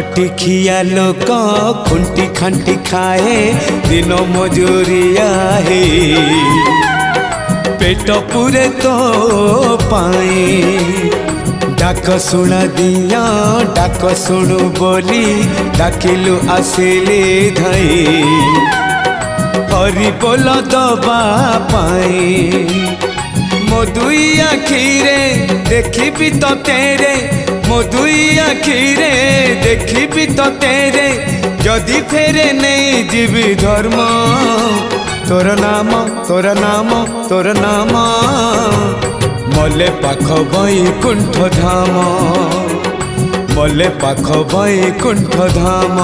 खटिखिया लोक खुंटी खांटी खाए दिन मजूरिया है पेट पूरे तो पाए डाक शुणा दिया डाक शुणु बोली डाकिलु आसिले धई हरि बोल दबा पाए मो दुई आखिरे देखी तो तेरे मो दुई आखिरे देखी तो तेरे जदि फेरे नहीं जीवी धर्म तोर नाम तोर नाम तोर नाम मले पाख बैकुंठ धाम मले पाख बैकुंठ धाम।